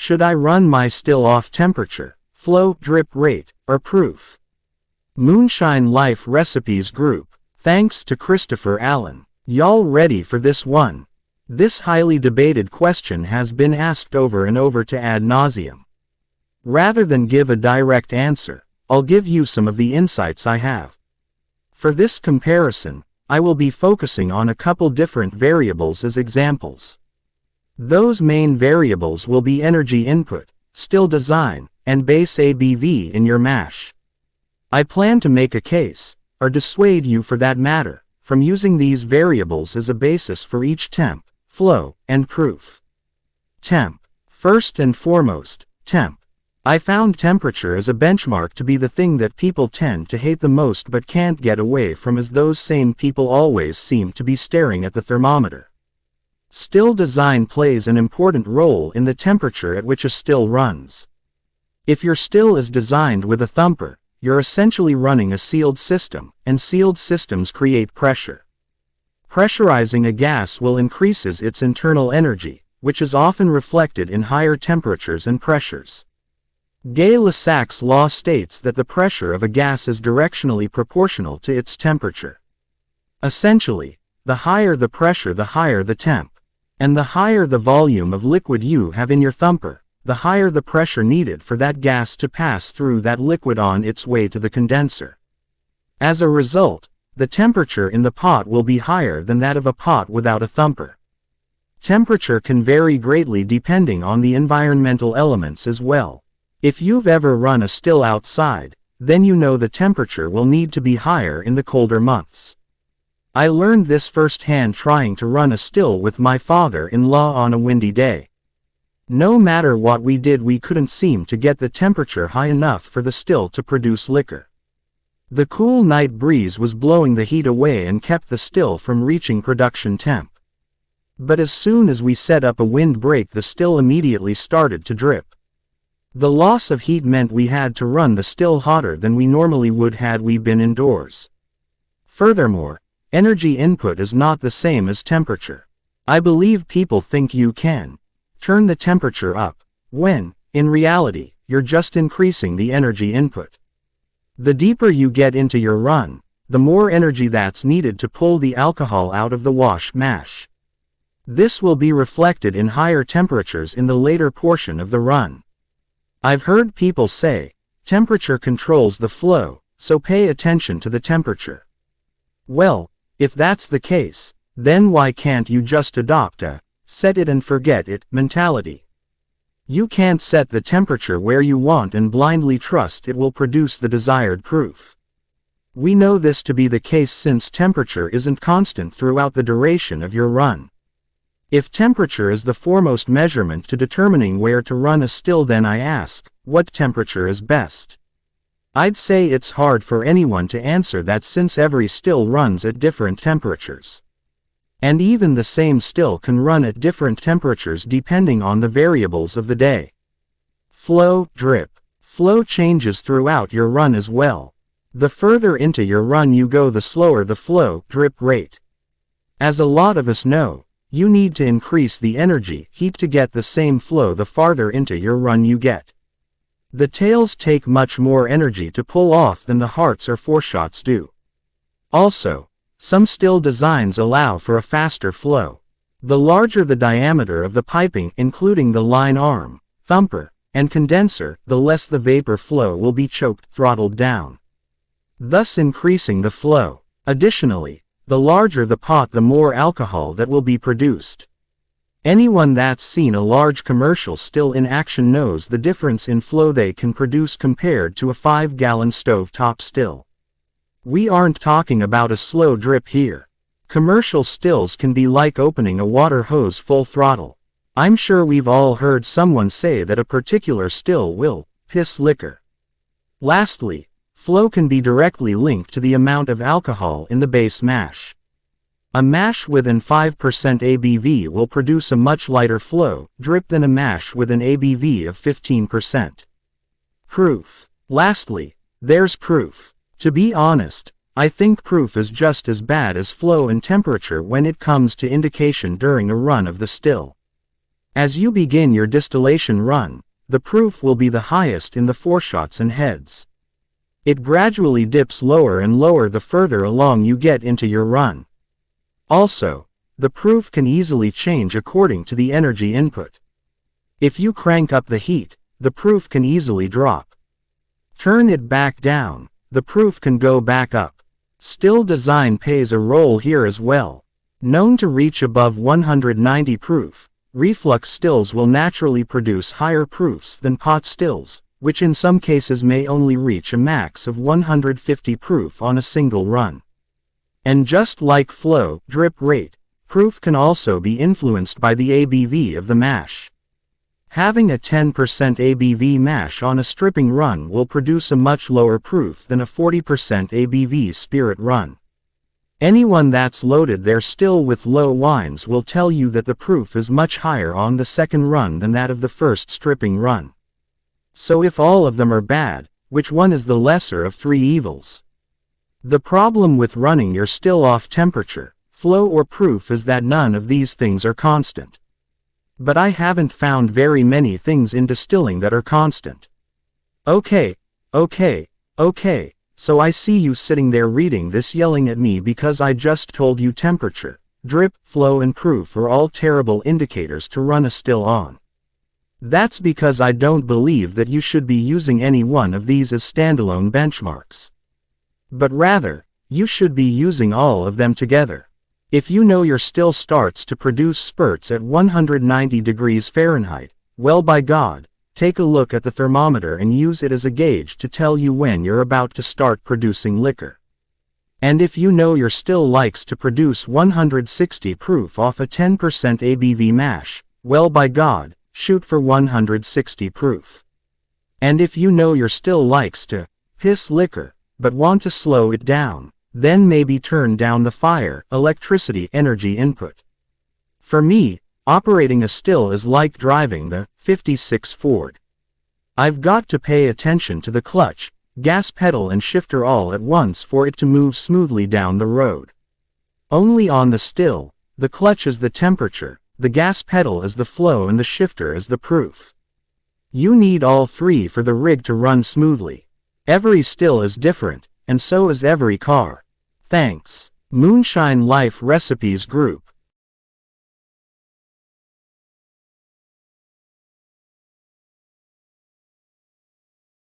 Should I run my still off temperature, flow, drip rate, or proof? Moonshine Life Recipes Group. Thanks to Christopher Allen. Y'all ready for this one? This highly debated question has been asked over and over to ad nauseum. Rather than give a direct answer, I'll give you some of the insights I have. For this comparison, I will be focusing on a couple different variables as examples. Those main variables will be energy input, still design, and base ABV in your mash. I plan to make a case, or dissuade you for that matter, from using these variables as a basis for each temp, flow, and proof. Temp. First and foremost, temp. I found temperature as a benchmark to be the thing that people tend to hate the most but can't get away from, as those same people always seem to be staring at the thermometer. Still design plays an important role in the temperature at which a still runs. If your still is designed with a thumper, you're essentially running a sealed system, and sealed systems create pressure. Pressurizing a gas will increases its internal energy, which is often reflected in higher temperatures and pressures. Gay-Lussac's law states that the pressure of a gas is directionally proportional to its temperature. Essentially, the higher the pressure, the higher the temp. And the higher the volume of liquid you have in your thumper, the higher the pressure needed for that gas to pass through that liquid on its way to the condenser. As a result, the temperature in the pot will be higher than that of a pot without a thumper. Temperature can vary greatly depending on the environmental elements as well. If you've ever run a still outside, then you know the temperature will need to be higher in the colder months. I learned this firsthand trying to run a still with my father-in-law on a windy day. No matter what we did, we couldn't seem to get the temperature high enough for the still to produce liquor. The cool night breeze was blowing the heat away and kept the still from reaching production temp. But as soon as we set up a windbreak, the still immediately started to drip. The loss of heat meant we had to run the still hotter than we normally would had we been indoors. Furthermore, energy input is not the same as temperature. I believe people think you can turn the temperature up, when, in reality, you're just increasing the energy input. The deeper you get into your run, the more energy that's needed to pull the alcohol out of the wash mash. This will be reflected in higher temperatures in the later portion of the run. I've heard people say, temperature controls the flow, so pay attention to the temperature. Well, if that's the case, then why can't you just adopt a set it and forget it mentality? You can't set the temperature where you want and blindly trust it will produce the desired proof. We know this to be the case since temperature isn't constant throughout the duration of your run. If temperature is the foremost measurement to determining where to run a still, then I ask, what temperature is best? I'd say it's hard for anyone to answer that since every still runs at different temperatures. And even the same still can run at different temperatures depending on the variables of the day. Flow, drip. Flow changes throughout your run as well. The further into your run you go, the slower the flow, drip rate. As a lot of us know, you need to increase the energy heat to get the same flow the farther into your run you get. The tails take much more energy to pull off than the hearts or foreshots do. Also, some still designs allow for a faster flow. The larger the diameter of the piping, including the line arm, thumper, and condenser, the less the vapor flow will be choked, throttled down, thus increasing the flow. Additionally, the larger the pot, the more alcohol that will be produced. Anyone that's seen a large commercial still in action knows the difference in flow they can produce compared to a 5-gallon stovetop still. We aren't talking about a slow drip here. Commercial stills can be like opening a water hose full throttle. I'm sure we've all heard someone say that a particular still will piss liquor. Lastly, flow can be directly linked to the amount of alcohol in the base mash. A mash with an 5% ABV will produce a much lighter flow, drip than a mash with an ABV of 15%. Proof. Lastly, there's proof. To be honest, I think proof is just as bad as flow and temperature when it comes to indication during a run of the still. As you begin your distillation run, the proof will be the highest in the foreshots and heads. It gradually dips lower and lower the further along you get into your run. Also, the proof can easily change according to the energy input. If you crank up the heat, the proof can easily drop. Turn it back down, the proof can go back up. Still design plays a role here as well. Known to reach above 190 proof, reflux stills will naturally produce higher proofs than pot stills, which in some cases may only reach a max of 150 proof on a single run. And just like flow, drip rate, proof can also be influenced by the ABV of the mash. Having a 10% ABV mash on a stripping run will produce a much lower proof than a 40% ABV spirit run. Anyone that's loaded their still with low wines will tell you that the proof is much higher on the second run than that of the first stripping run. So if all of them are bad, which one is the lesser of three evils? The problem with running your still off temperature, flow or proof is that none of these things are constant. But I haven't found very many things in distilling that are constant. Okay, so I see you sitting there reading this yelling at me because I just told you temperature, drip, flow and proof are all terrible indicators to run a still on. That's because I don't believe that you should be using any one of these as standalone benchmarks. But rather, you should be using all of them together. If you know your still starts to produce spurts at 190 degrees Fahrenheit, well by God, take a look at the thermometer and use it as a gauge to tell you when you're about to start producing liquor. And if you know your still likes to produce 160 proof off a 10% ABV mash, well by God, shoot for 160 proof. And if you know your still likes to piss liquor, but want to slow it down, then maybe turn down the fire, electricity, energy input. For me, operating a still is like driving the '56 Ford. I've got to pay attention to the clutch, gas pedal and shifter all at once for it to move smoothly down the road. Only on the still, the clutch is the temperature, the gas pedal is the flow and the shifter is the proof. You need all three for the rig to run smoothly. Every still is different, and so is every car. Thanks. Moonshine Life Recipes Group.